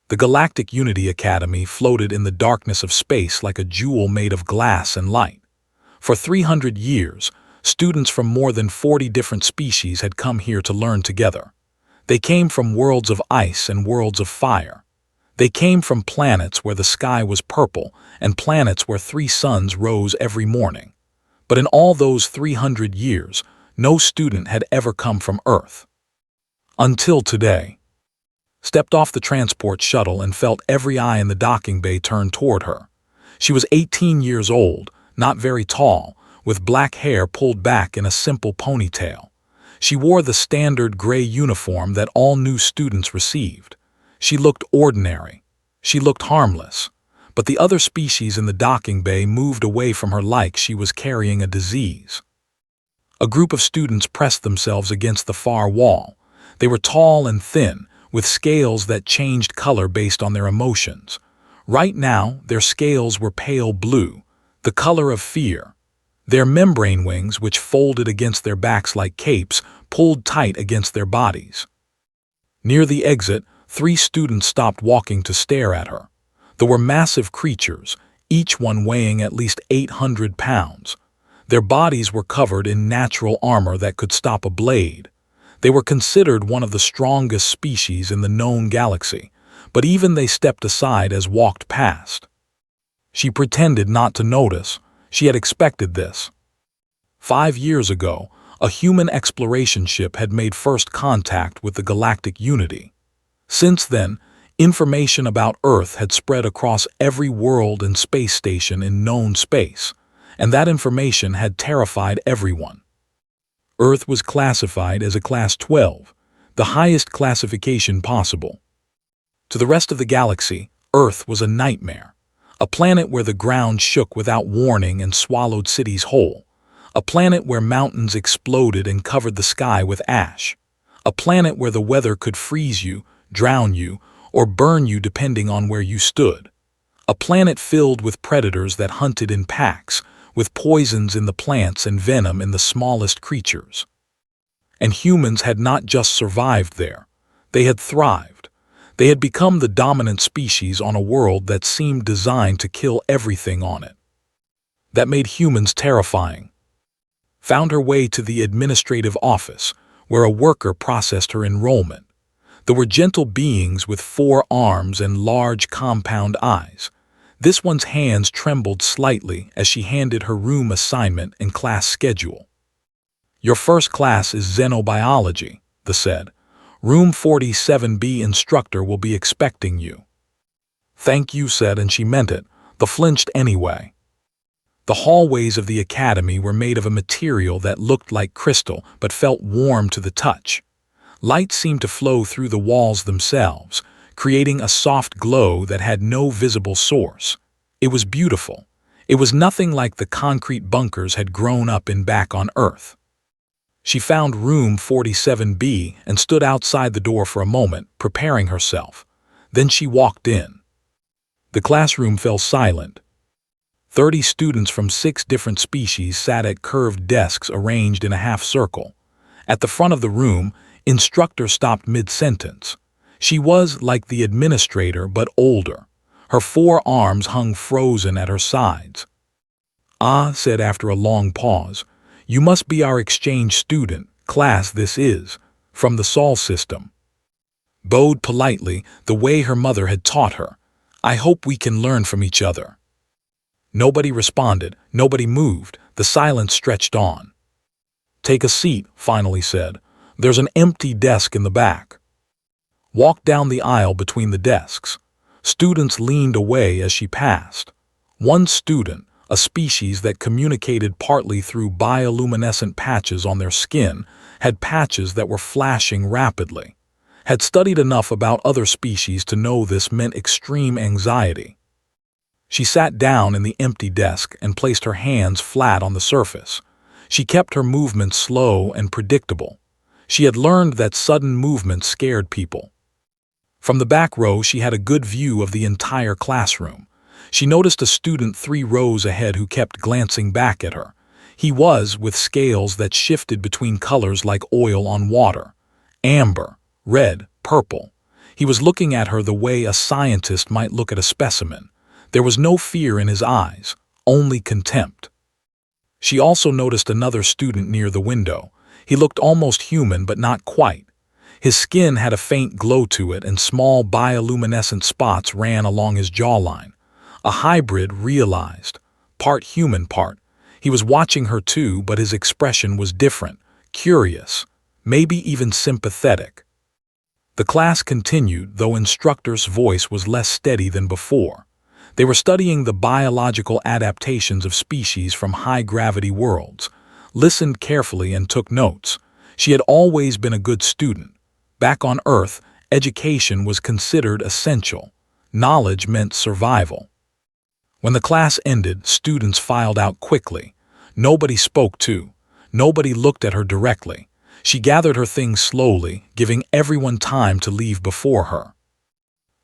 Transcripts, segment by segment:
The Galactic Unity Academy floated in the darkness of space like a jewel made of glass and light. For 300 years, students from more than 40 different species had come here to learn together. They came from worlds of ice and worlds of fire. They came from planets where the sky was purple and planets where 3 suns rose every morning. But in all those 300 years, no student had ever come from Earth. Until today. Stepped off the transport shuttle and felt every eye in the docking bay turn toward her. She was 18 years old, not very tall, with black hair pulled back in a simple ponytail. She wore the standard gray uniform that all new students received. She looked ordinary. She looked harmless. But the other species in the docking bay moved away from her like she was carrying a disease. A group of students pressed themselves against the far wall. They were tall and thin, with scales that changed color based on their emotions. Right now, their scales were pale blue, the color of fear. Their membrane wings, which folded against their backs like capes, pulled tight against their bodies. Near the exit, 3 students stopped walking to stare at her. They were massive creatures, each one weighing at least 800 pounds. Their bodies were covered in natural armor that could stop a blade. They were considered one of the strongest species in the known galaxy, but even they stepped aside as walked past. She pretended not to notice. She had expected this. 5 years ago, a human exploration ship had made first contact with the Galactic Unity. Since then, information about Earth had spread across every world and space station in known space, and that information had terrified everyone. Earth was classified as a Class 12, the highest classification possible. To the rest of the galaxy, Earth was a nightmare, a planet where the ground shook without warning and swallowed cities whole, a planet where mountains exploded and covered the sky with ash, a planet where the weather could freeze you, drown you, or burn you depending on where you stood, a planet filled with predators that hunted in packs, with poisons in the plants and venom in the smallest creatures. And humans had not just survived there, they had thrived. They had become the dominant species on a world that seemed designed to kill everything on it. That made humans terrifying. Found her way to the administrative office, where a worker processed her enrollment. There were gentle beings with 4 arms and large compound eyes. This one's hands trembled slightly as she handed her room assignment and class schedule. "Your first class is xenobiology," they said. "Room 47B instructor will be expecting you." "Thank you," said, and she meant it. They flinched anyway. The hallways of the academy were made of a material that looked like crystal but felt warm to the touch. Light seemed to flow through the walls themselves, creating a soft glow that had no visible source. It was beautiful. It was nothing like the concrete bunkers had grown up in back on Earth. She found room 47B and stood outside the door for a moment, preparing herself. Then she walked in. The classroom fell silent. 30 students from 6 different species sat at curved desks arranged in a half circle. At the front of the room, instructor stopped mid-sentence. She was like the administrator, but older. Her 4 arms hung frozen at her sides. "Ah," said after a long pause, "you must be our exchange student, class this is, from the Sol system." Bowed politely, the way her mother had taught her. "I hope we can learn from each other." Nobody responded, nobody moved, the silence stretched on. "Take a seat," finally said. "There's an empty desk in the back." Walked down the aisle between the desks. Students leaned away as she passed. One student, a species that communicated partly through bioluminescent patches on their skin, had patches that were flashing rapidly. Had studied enough about other species to know this meant extreme anxiety. She sat down in the empty desk and placed her hands flat on the surface. She kept her movements slow and predictable. She had learned that sudden movement scared people. From the back row, she had a good view of the entire classroom. She noticed a student 3 rows ahead who kept glancing back at her. He was with scales that shifted between colors like oil on water. Amber, red, purple. He was looking at her the way a scientist might look at a specimen. There was no fear in his eyes, only contempt. She also noticed another student near the window. He looked almost human, but not quite. His skin had a faint glow to it, and small bioluminescent spots ran along his jawline. A hybrid realized, part human, part. He was watching her too, but his expression was different, curious, maybe even sympathetic. The class continued, though instructor's voice was less steady than before. They were studying the biological adaptations of species from high-gravity worlds, listened carefully and took notes. She had always been a good student. Back on Earth, education was considered essential. Knowledge meant survival. When the class ended, students filed out quickly. Nobody spoke to. Nobody looked at her directly. She gathered her things slowly, giving everyone time to leave before her.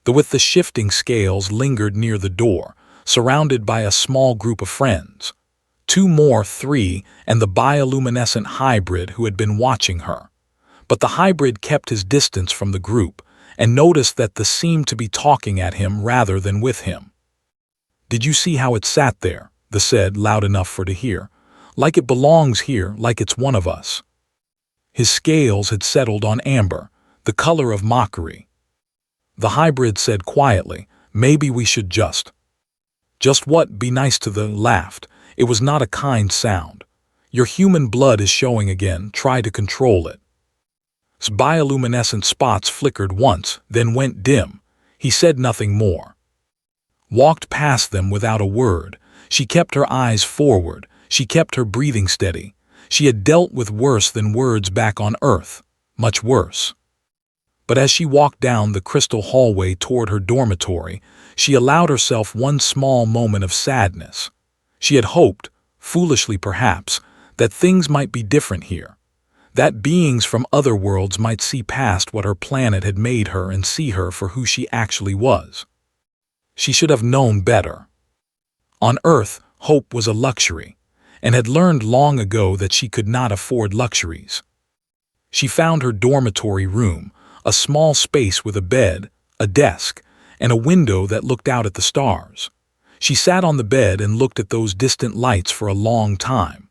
With the shifting scales lingered near the door, surrounded by a small group of friends. 2 more, 3, and the bioluminescent hybrid who had been watching her. But the hybrid kept his distance from the group, and noticed that they seemed to be talking at him rather than with him. "Did you see how it sat there?" they said, loud enough for to hear. "Like it belongs here, like it's one of us." His scales had settled on amber, the color of mockery. The hybrid said quietly, "Maybe we should just what? Be nice to the..." Laughed. It was not a kind sound. "Your human blood is showing again, try to control it." Bioluminescent spots flickered once, then went dim. He said nothing more. Walked past them without a word. She kept her eyes forward. She kept her breathing steady. She had dealt with worse than words back on Earth. Much worse. But as she walked down the crystal hallway toward her dormitory, she allowed herself one small moment of sadness. She had hoped, foolishly perhaps, that things might be different here. That beings from other worlds might see past what her planet had made her and see her for who she actually was. She should have known better. On Earth, hope was a luxury, and had learned long ago that she could not afford luxuries. She found her dormitory room, a small space with a bed, a desk, and a window that looked out at the stars. She sat on the bed and looked at those distant lights for a long time.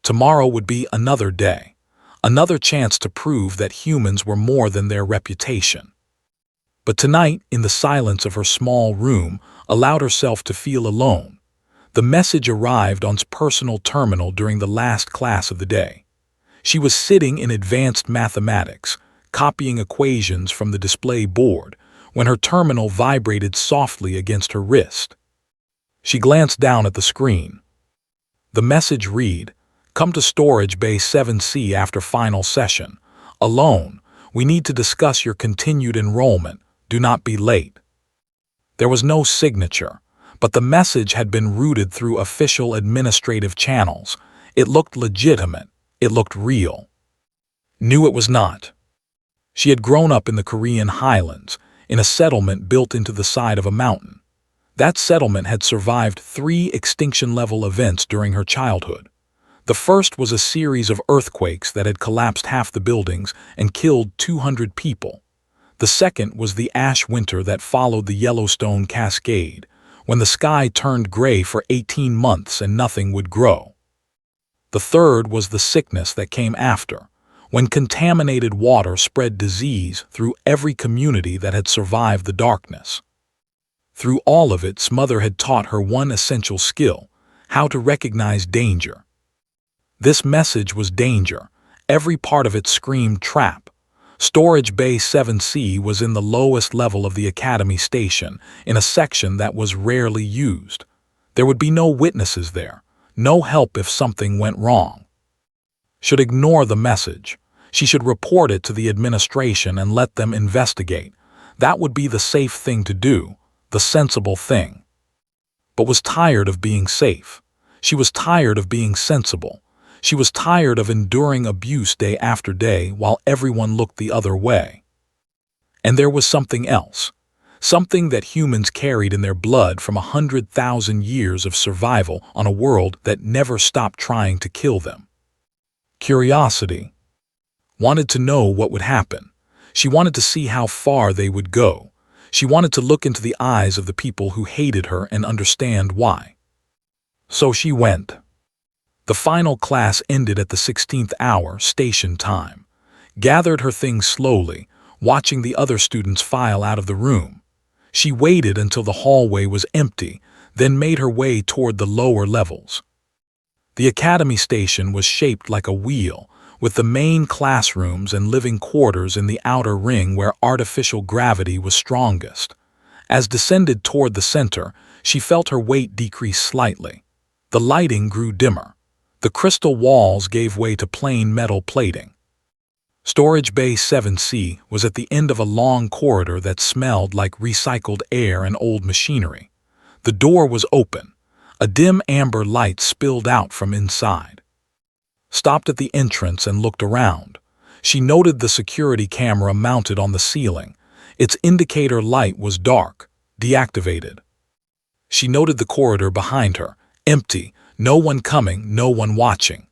Tomorrow would be another day, another chance to prove that humans were more than their reputation. But tonight, in the silence of her small room, allowed herself to feel alone. The message arrived on her personal terminal during the last class of the day. She was sitting in advanced mathematics, copying equations from the display board, when her terminal vibrated softly against her wrist. She glanced down at the screen. The message read, "Come to Storage Bay 7C after final session. Alone. We need to discuss your continued enrollment. Do not be late." There was no signature, but the message had been routed through official administrative channels. It looked legitimate. It looked real. Knew it was not. She had grown up in the Korean highlands, in a settlement built into the side of a mountain. That settlement had survived 3 extinction-level events during her childhood. The first was a series of earthquakes that had collapsed half the buildings and killed 200 people. The second was the ash winter that followed the Yellowstone Cascade, when the sky turned gray for 18 months and nothing would grow. The third was the sickness that came after, when contaminated water spread disease through every community that had survived the darkness. Through all of it, mother had taught her one essential skill: how to recognize danger. This message was danger. Every part of it screamed trap. Storage Bay 7C was in the lowest level of the Academy station, in a section that was rarely used. There would be no witnesses there, no help if something went wrong. Should ignore the message. She should report it to the administration and let them investigate. That would be the safe thing to do, the sensible thing. But was tired of being safe. She was tired of being sensible. She was tired of enduring abuse day after day while everyone looked the other way. And there was something else. Something that humans carried in their blood from 100,000 years of survival on a world that never stopped trying to kill them. Curiosity. Wanted to know what would happen. She wanted to see how far they would go. She wanted to look into the eyes of the people who hated her and understand why. So she went. The final class ended at the 16th hour, station time. Gathered her things slowly, watching the other students file out of the room. She waited until the hallway was empty, then made her way toward the lower levels. The academy station was shaped like a wheel, with the main classrooms and living quarters in the outer ring where artificial gravity was strongest. As descended toward the center, she felt her weight decrease slightly. The lighting grew dimmer. The crystal walls gave way to plain metal plating. Storage Bay 7C was at the end of a long corridor that smelled like recycled air and old machinery. The door was open. A dim amber light spilled out from inside. Stopped at the entrance and looked around. She noted the security camera mounted on the ceiling. Its indicator light was dark, deactivated. She noted the corridor behind her, empty, no one coming, no one watching.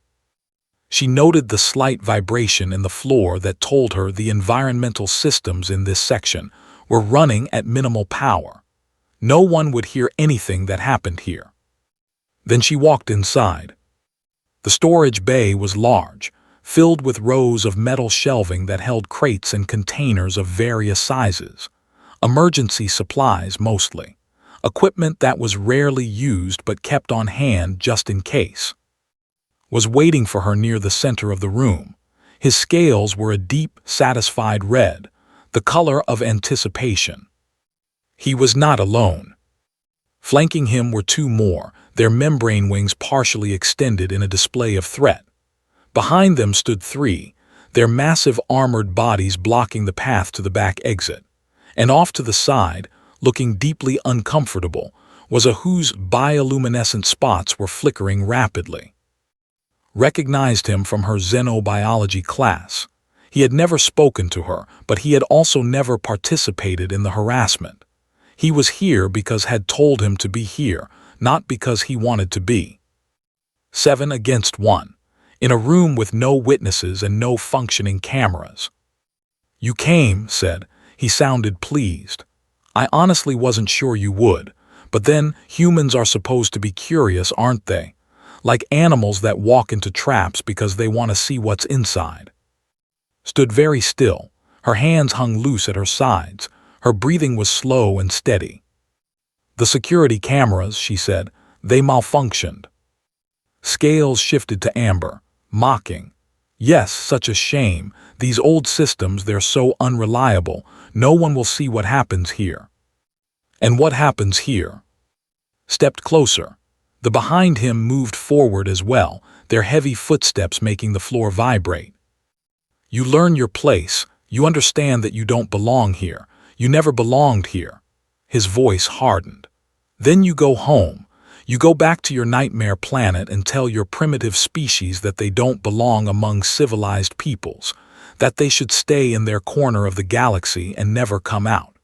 She noted the slight vibration in the floor that told her the environmental systems in this section were running at minimal power. No one would hear anything that happened here. Then she walked inside. The storage bay was large, filled with rows of metal shelving that held crates and containers of various sizes. Emergency supplies mostly. Equipment that was rarely used but kept on hand just in case. Was waiting for her near the center of the room. His scales were a deep, satisfied red, the color of anticipation. He was not alone. Flanking him were two more, their membrane wings partially extended in a display of threat. Behind them stood three, their massive armored bodies blocking the path to the back exit. And off to the side, looking deeply uncomfortable, was a whose bioluminescent spots were flickering rapidly. Recognized him from her xenobiology class. He had never spoken to her, but he had also never participated in the harassment. He was here because had told him to be here, not because he wanted to be. 7 against 1. In a room with no witnesses and no functioning cameras. "You came," said. He sounded pleased. "I honestly wasn't sure you would. But then, humans are supposed to be curious, aren't they? Like animals that walk into traps because they want to see what's inside." Stood very still. Her hands hung loose at her sides. Her breathing was slow and steady. "The security cameras," she said, "they malfunctioned." Scales shifted to amber, mocking. "Yes, such a shame. These old systems, they're so unreliable. No one will see what happens here." "And what happens here?" Stepped closer. The behind him moved forward as well, their heavy footsteps making the floor vibrate. "You learn your place. You understand that you don't belong here. You never belonged here." His voice hardened. "Then you go home. You go back to your nightmare planet and tell your primitive species that they don't belong among civilized peoples, that they should stay in their corner of the galaxy and never come out."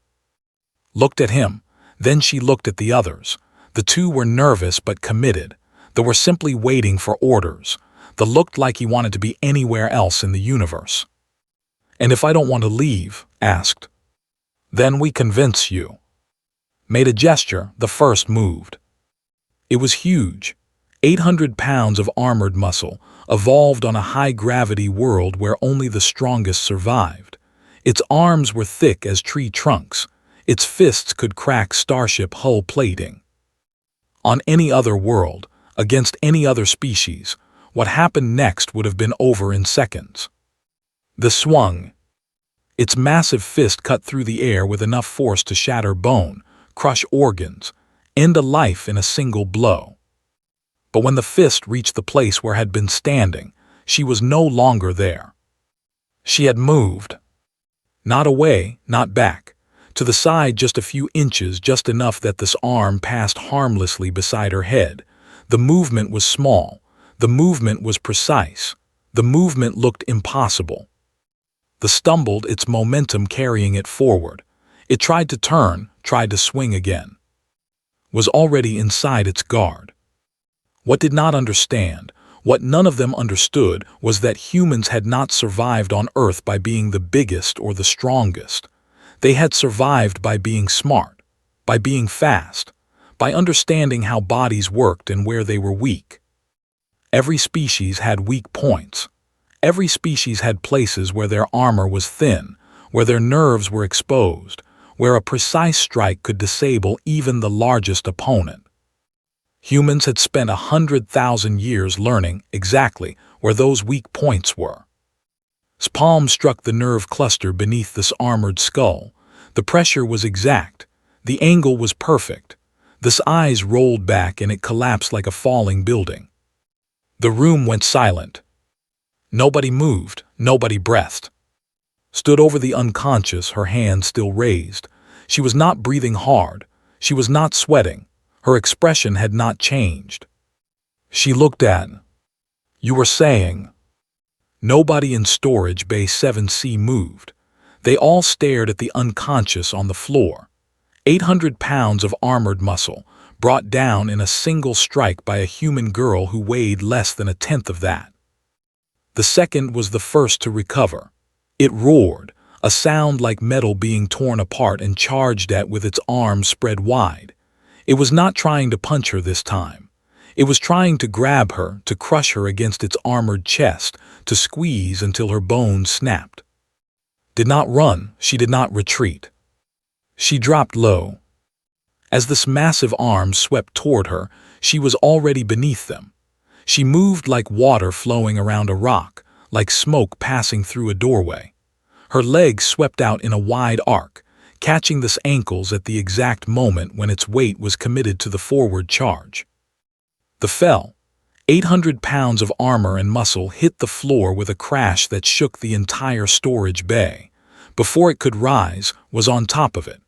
Looked at him. Then she looked at the others. The two were nervous but committed. They were simply waiting for orders. They looked like he wanted to be anywhere else in the universe. "And if I don't want to leave?" asked. "Then we convince you." Made a gesture, the first moved. It was huge. 800 pounds of armored muscle, evolved on a high-gravity world where only the strongest survived. Its arms were thick as tree trunks. Its fists could crack starship hull plating. On any other world, against any other species, what happened next would have been over in seconds. The swung. Its massive fist cut through the air with enough force to shatter bone, crush organs, end a life in a single blow. But when the fist reached the place where had been standing, she was no longer there. She had moved. Not away, not back. To the side just a few inches, just enough that this arm passed harmlessly beside her head. The movement was small. The movement was precise. The movement looked impossible. The stumbled, its momentum carrying it forward. It tried to turn, tried to swing again. Was already inside its guard. What did not understand, What none of them understood was that humans had not survived on Earth by being the biggest or the strongest. They had survived by being smart, by being fast, by understanding how bodies worked and where they were weak. Every species had weak points. Every species had places where their armor was thin, where their nerves were exposed, where a precise strike could disable even the largest opponent. Humans had spent 100,000 years learning exactly where those weak points were. His palm struck the nerve cluster beneath this armored skull. The pressure was exact. The angle was perfect. This eyes rolled back and it collapsed like a falling building. The room went silent. Nobody moved, nobody breathed. Stood over the unconscious, her hand still raised. She was not breathing hard. She was not sweating. Her expression had not changed. She looked at. You were saying. Nobody in Storage Bay 7C moved. They all stared at the unconscious on the floor. 800 pounds of armored muscle, brought down in a single strike by a human girl who weighed less than a tenth of that. The second was the first to recover. It roared, a sound like metal being torn apart and charged at with its arms spread wide. It was not trying to punch her this time. It was trying to grab her, to crush her against its armored chest, to squeeze until her bones snapped. Did not run, she did not retreat. She dropped low. As this massive arm swept toward her, she was already beneath them. She moved like water flowing around a rock, like smoke passing through a doorway. Her legs swept out in a wide arc, catching this ankles at the exact moment when its weight was committed to the forward charge. The fell. 800 pounds of armor and muscle hit the floor with a crash that shook the entire storage bay. Before it could rise, was on top of it.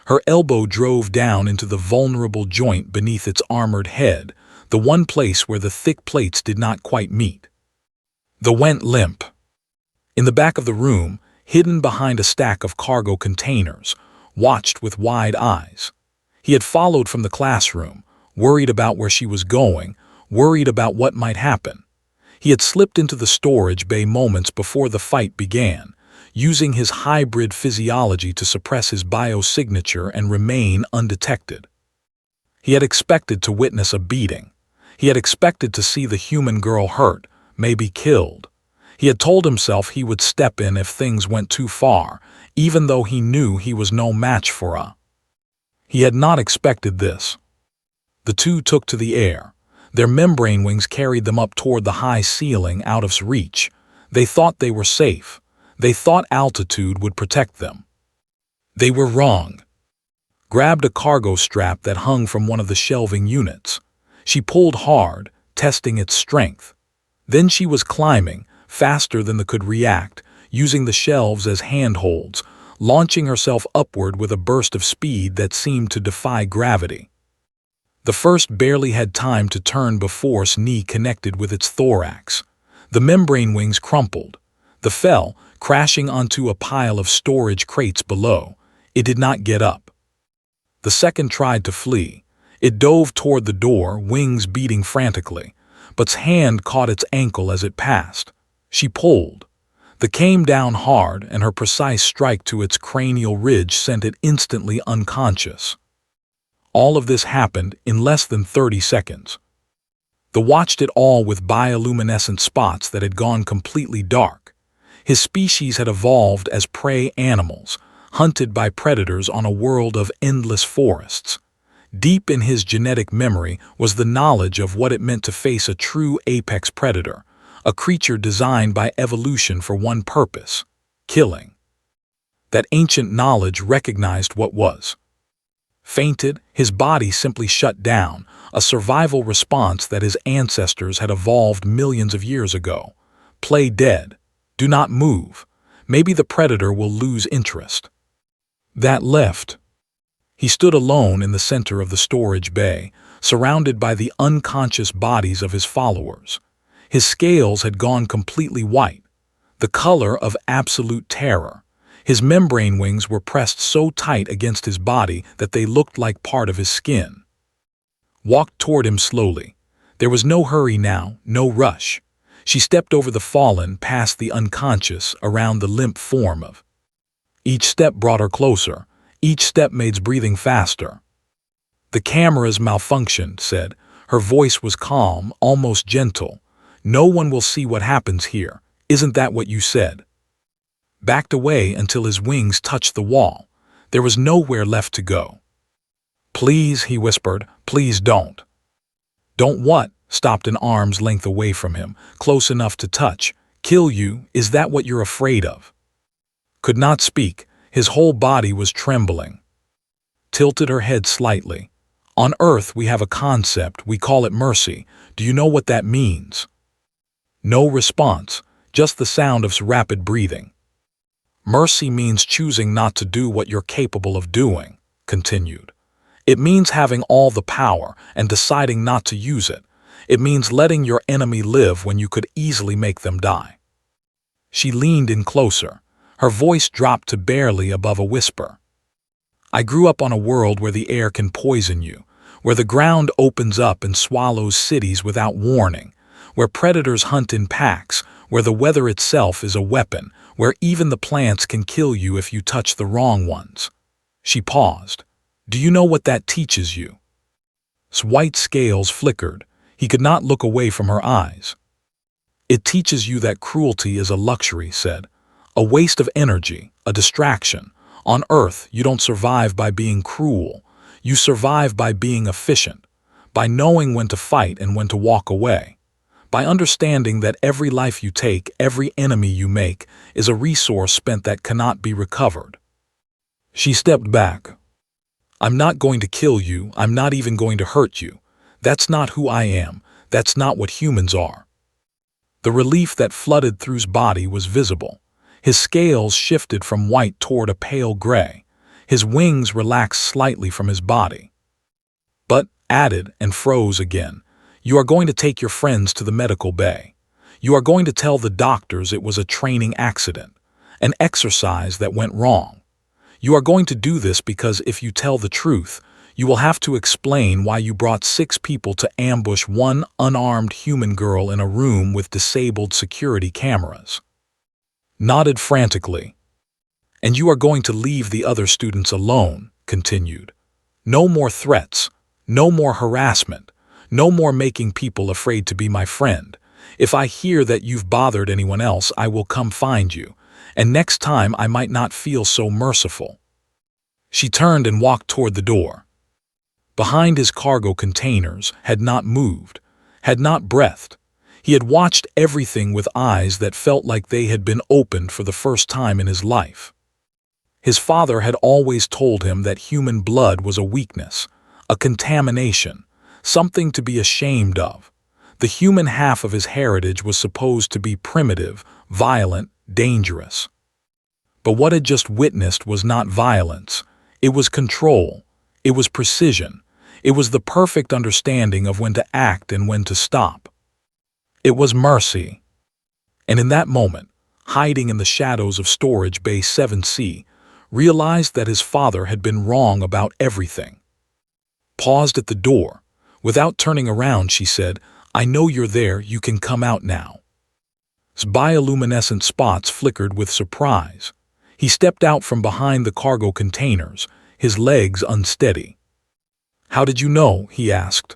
Her elbow drove down into the vulnerable joint beneath its armored head, the one place where the thick plates did not quite meet. The went limp. In the back of the room, hidden behind a stack of cargo containers, watched with wide eyes. He had followed from the classroom, worried about where she was going, worried about what might happen. He had slipped into the storage bay moments before the fight began, using his hybrid physiology to suppress his biosignature and remain undetected. He had expected to witness a beating. He had expected to see the human girl hurt, maybe killed. He had told himself he would step in if things went too far, even though he knew he was no match for her. He had not expected this. The two took to the air. Their membrane wings carried them up toward the high ceiling out of reach. They thought they were safe. They thought altitude would protect them. They were wrong. Grabbed a cargo strap that hung from one of the shelving units. She pulled hard, testing its strength. Then she was climbing, faster than they could react, using the shelves as handholds, launching herself upward with a burst of speed that seemed to defy gravity. The first barely had time to turn before its knee connected with its thorax. The membrane wings crumpled. The fell, crashing onto a pile of storage crates below. It did not get up. The second tried to flee. It dove toward the door, wings beating frantically, but's hand caught its ankle as it passed. She pulled. The came down hard, and her precise strike to its cranial ridge sent it instantly unconscious. All of this happened in less than 30 seconds. The watched it all with bioluminescent spots that had gone completely dark. His species had evolved as prey animals, hunted by predators on a world of endless forests. Deep in his genetic memory was the knowledge of what it meant to face a true apex predator, a creature designed by evolution for one purpose: killing. That ancient knowledge recognized what was. Fainted, his body simply shut down, a survival response that his ancestors had evolved millions of years ago. Play dead. Do not move. Maybe the predator will lose interest. That left. He stood alone in the center of the storage bay, surrounded by the unconscious bodies of his followers. His scales had gone completely white, the color of absolute terror. His membrane wings were pressed so tight against his body that they looked like part of his skin. Walked toward him slowly. There was no hurry now, no rush. She stepped over the fallen, past the unconscious, around the limp form of. Each step brought her closer. Each step made breathing faster. "The camera's malfunctioned," said. Her voice was calm, almost gentle. "No one will see what happens here. Isn't that what you said?" Backed away until his wings touched the wall. There was nowhere left to go. "Please," he whispered, "please don't." "Don't what?" Stopped an arm's length away from him, close enough to touch. "Kill you? Is that what you're afraid of?" Could not speak. His whole body was trembling. Tilted her head slightly. "On Earth we have a concept, we call it mercy. Do you know what that means?" No response, just the sound of rapid breathing. "Mercy means choosing not to do what you're capable of doing," continued. "It means having all the power and deciding not to use it. It means letting your enemy live when you could easily make them die." She leaned in closer. Her voice dropped to barely above a whisper. "I grew up on a world where the air can poison you, where the ground opens up and swallows cities without warning, where predators hunt in packs, where the weather itself is a weapon, where even the plants can kill you if you touch the wrong ones." She paused. "Do you know what that teaches you?" White scales flickered. He could not look away from her eyes. "It teaches you that cruelty is a luxury," said. "A waste of energy, a distraction. On Earth, you don't survive by being cruel. You survive by being efficient, by knowing when to fight and when to walk away, by understanding that every life you take, every enemy you make, is a resource spent that cannot be recovered." She stepped back. "I'm not going to kill you. I'm not even going to hurt you. That's not who I am. That's not what humans are." The relief that flooded through his body was visible. His scales shifted from white toward a pale gray. His wings relaxed slightly from his body. "But," added and froze again, "you are going to take your friends to the medical bay. You are going to tell the doctors it was a training accident, an exercise that went wrong. You are going to do this because if you tell the truth, you will have to explain why you brought 6 people to ambush one unarmed human girl in a room with disabled security cameras." Nodded frantically. "And you are going to leave the other students alone," continued. "No more threats, no more harassment, no more making people afraid to be my friend. If I hear that you've bothered anyone else, I will come find you, and next time I might not feel so merciful." She turned and walked toward the door. Behind his cargo containers, had not moved, had not breathed. He had watched everything with eyes that felt like they had been opened for the first time in his life. His father had always told him that human blood was a weakness, a contamination, something to be ashamed of. The human half of his heritage was supposed to be primitive, violent, dangerous. But what had just witnessed was not violence. It was control. It was precision. It was the perfect understanding of when to act and when to stop. It was mercy. And in that moment, hiding in the shadows of Storage Bay 7C, realized that his father had been wrong about everything. Paused at the door. Without turning around, she said, "I know you're there, you can come out now." His bioluminescent spots flickered with surprise. He stepped out from behind the cargo containers, his legs unsteady. "How did you know?" he asked.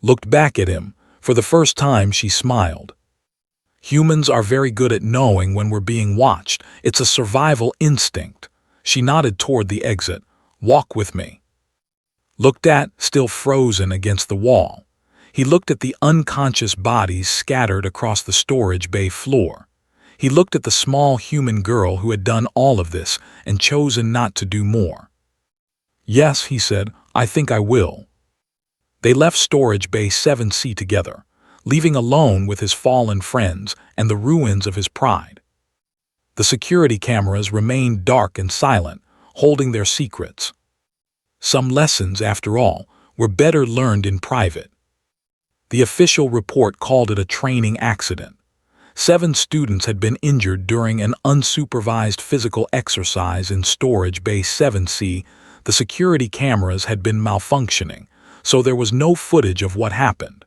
Looked back at him. For the first time, she smiled. "Humans are very good at knowing when we're being watched. It's a survival instinct." She nodded toward the exit. "Walk with me." Looked at, still frozen against the wall. He looked at the unconscious bodies scattered across the storage bay floor. He looked at the small human girl who had done all of this and chosen not to do more. "Yes," he said, "I think I will." They left Storage Bay 7C together, leaving alone with his fallen friends and the ruins of his pride. The security cameras remained dark and silent, holding their secrets. Some lessons, after all, were better learned in private. The official report called it a training accident. 7 students had been injured during an unsupervised physical exercise in Storage Bay 7C. The security cameras had been malfunctioning, so there was no footage of what happened.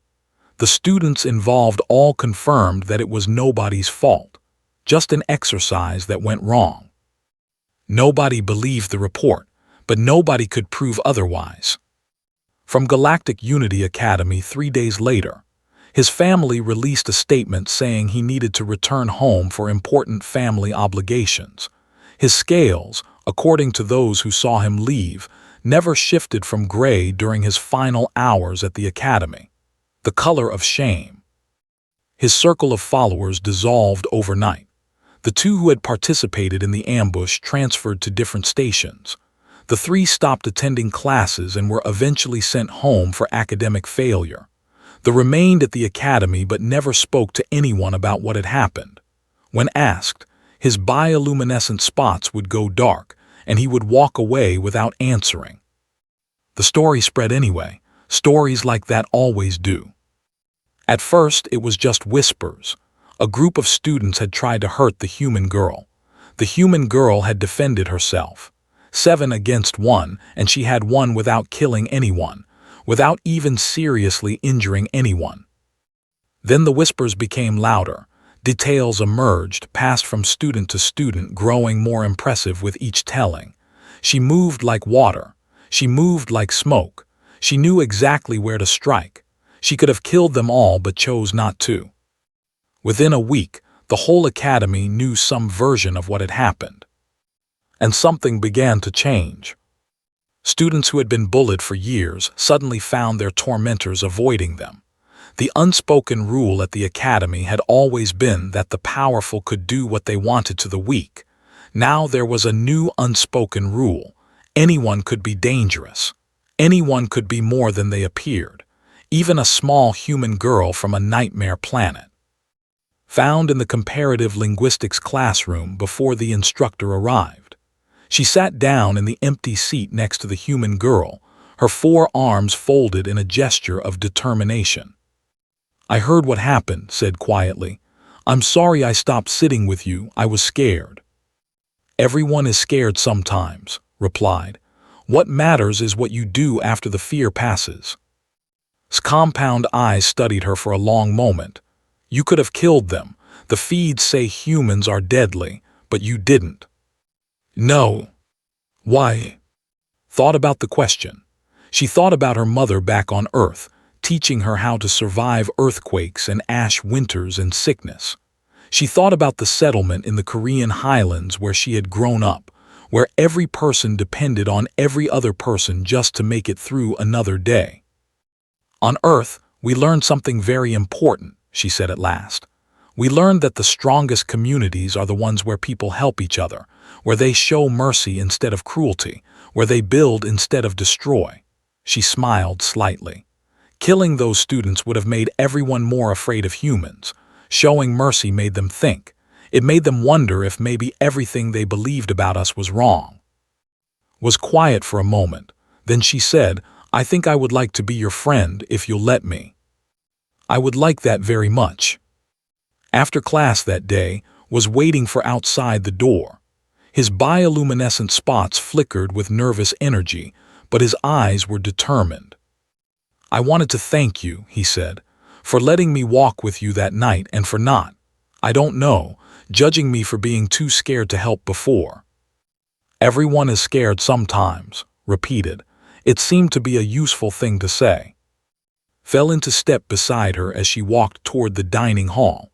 The students involved all confirmed that it was nobody's fault, just an exercise that went wrong. Nobody believed the report, but nobody could prove otherwise. From Galactic Unity Academy 3 days later, his family released a statement saying he needed to return home for important family obligations. His scales, according to those who saw him leave, never shifted from gray during his final hours at the academy, the color of shame. His circle of followers dissolved overnight. The 2 who had participated in the ambush transferred to different stations. The 3 stopped attending classes and were eventually sent home for academic failure. The remained at the academy but never spoke to anyone about what had happened. When asked, his bioluminescent spots would go dark, and he would walk away without answering. The story spread anyway. Stories like that always do. At first, it was just whispers. A group of students had tried to hurt the human girl. The human girl had defended herself. 7 against 1, and she had won without killing anyone, without even seriously injuring anyone. Then the whispers became louder. Details emerged, passed from student to student, growing more impressive with each telling. She moved like water. She moved like smoke. She knew exactly where to strike. She could have killed them all but chose not to. Within a week, the whole academy knew some version of what had happened. And something began to change. Students who had been bullied for years suddenly found their tormentors avoiding them. The unspoken rule at the academy had always been that the powerful could do what they wanted to the weak. Now there was a new unspoken rule. Anyone could be dangerous. Anyone could be more than they appeared. Even a small human girl from a nightmare planet. Found in the comparative linguistics classroom before the instructor arrived. She sat down in the empty seat next to the human girl, her 4 arms folded in a gesture of determination. "I heard what happened," said quietly. "I'm sorry I stopped sitting with you, I was scared." "Everyone is scared sometimes," replied. "What matters is what you do after the fear passes." His compound eyes studied her for a long moment. "You could have killed them. The feeds say humans are deadly, but you didn't." "No." "Why?" Thought about the question. She thought about her mother back on Earth, teaching her how to survive earthquakes and ash winters and sickness. She thought about the settlement in the Korean highlands where she had grown up, where every person depended on every other person just to make it through another day. "On Earth, we learned something very important," she said at last. "We learned that the strongest communities are the ones where people help each other, where they show mercy instead of cruelty, where they build instead of destroy." She smiled slightly. Killing those students would have made everyone more afraid of humans. Showing mercy made them think. It made them wonder if maybe everything they believed about us was wrong. Was quiet for a moment. Then she said, "I think I would like to be your friend if you'll let me." "I would like that very much." After class that day, was waiting for outside the door. His bioluminescent spots flickered with nervous energy, but his eyes were determined. "I wanted to thank you," he said, "for letting me walk with you that night and for not, I don't know, judging me for being too scared to help before." "Everyone is scared sometimes," repeated. It seemed to be a useful thing to say. Fell into step beside her as she walked toward the dining hall.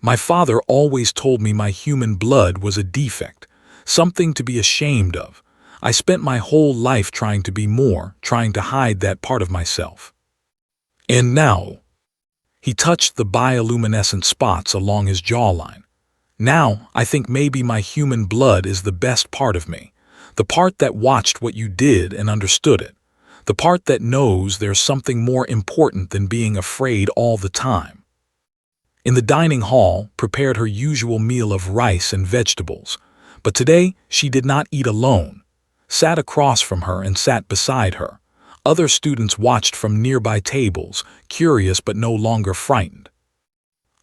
"My father always told me my human blood was a defect, something to be ashamed of. I spent my whole life trying to be more, trying to hide that part of myself. And now," he touched the bioluminescent spots along his jawline. "Now, I think maybe my human blood is the best part of me, the part that watched what you did and understood it, the part that knows there's something more important than being afraid all the time." In the dining hall, prepared her usual meal of rice and vegetables, but today she did not eat alone. Sat across from her and sat beside her. Other students watched from nearby tables, curious but no longer frightened.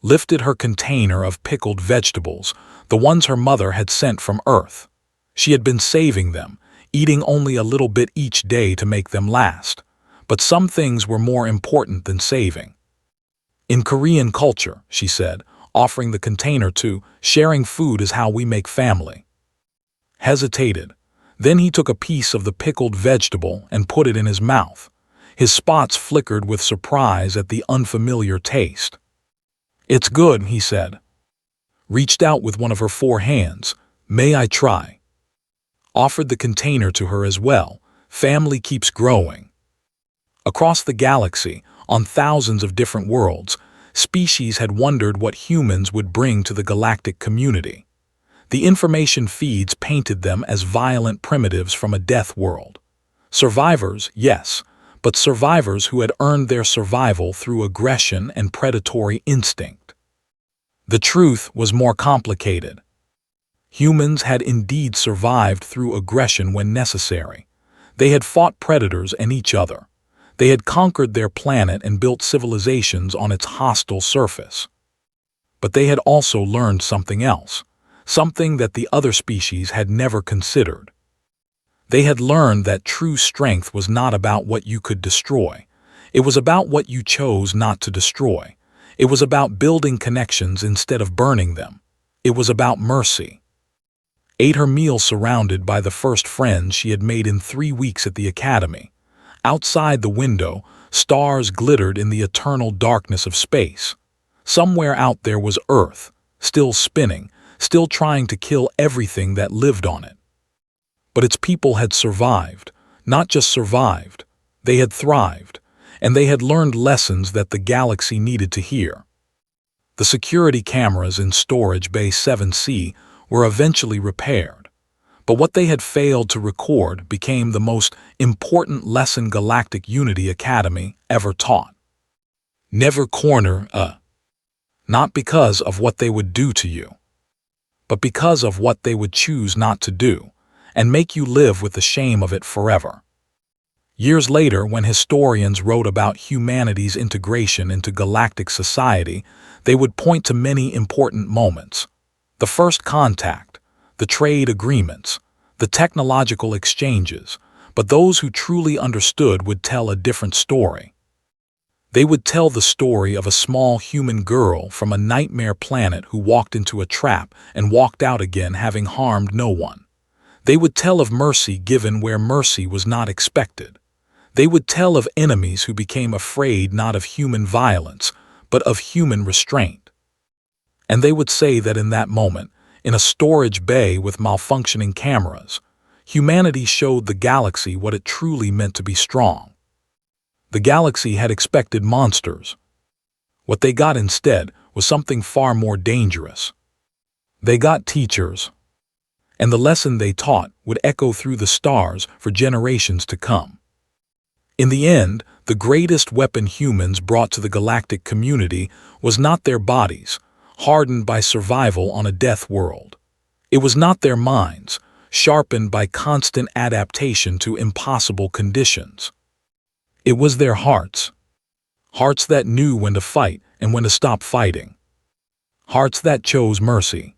Lifted her container of pickled vegetables, the ones her mother had sent from Earth. She had been saving them, eating only a little bit each day to make them last. But some things were more important than saving. In Korean culture, she said, offering the container to sharing food is how we make family. Hesitated. Then he took a piece of the pickled vegetable and put it in his mouth. His spots flickered with surprise at the unfamiliar taste. It's good, he said. Reached out with one of her 4 hands. May I try? Offered the container to her as well. Family keeps growing. Across the galaxy, on thousands of different worlds, species had wondered what humans would bring to the galactic community. The information feeds painted them as violent primitives from a death world. Survivors, yes, but survivors who had earned their survival through aggression and predatory instinct. The truth was more complicated. Humans had indeed survived through aggression when necessary. They had fought predators and each other. They had conquered their planet and built civilizations on its hostile surface. But they had also learned something else, something that the other species had never considered. They had learned that true strength was not about what you could destroy. It was about what you chose not to destroy. It was about building connections instead of burning them. It was about mercy. Ate her meal surrounded by the first friends she had made in 3 weeks at the academy. Outside the window, stars glittered in the eternal darkness of space. Somewhere out there was Earth, still spinning, still trying to kill everything that lived on it. But its people had survived, not just survived, they had thrived, and they had learned lessons that the galaxy needed to hear. The security cameras in Storage Bay 7C were eventually repaired, but what they had failed to record became the most important lesson Galactic Unity Academy ever taught. Never corner not because of what they would do to you, but because of what they would choose not to do, and make you live with the shame of it forever. Years later, when historians wrote about humanity's integration into galactic society, they would point to many important moments. The first contact, the trade agreements, the technological exchanges, but those who truly understood would tell a different story. They would tell the story of a small human girl from a nightmare planet who walked into a trap and walked out again having harmed no one. They would tell of mercy given where mercy was not expected. They would tell of enemies who became afraid not of human violence, but of human restraint. And they would say that in that moment, in a storage bay with malfunctioning cameras, humanity showed the galaxy what it truly meant to be strong. The galaxy had expected monsters. What they got instead was something far more dangerous. They got teachers. And the lesson they taught would echo through the stars for generations to come. In the end, the greatest weapon humans brought to the galactic community was not their bodies, hardened by survival on a death world. It was not their minds, sharpened by constant adaptation to impossible conditions. It was their hearts. Hearts that knew when to fight and when to stop fighting. Hearts that chose mercy.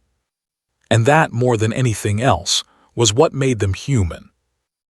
And that, more than anything else, was what made them human.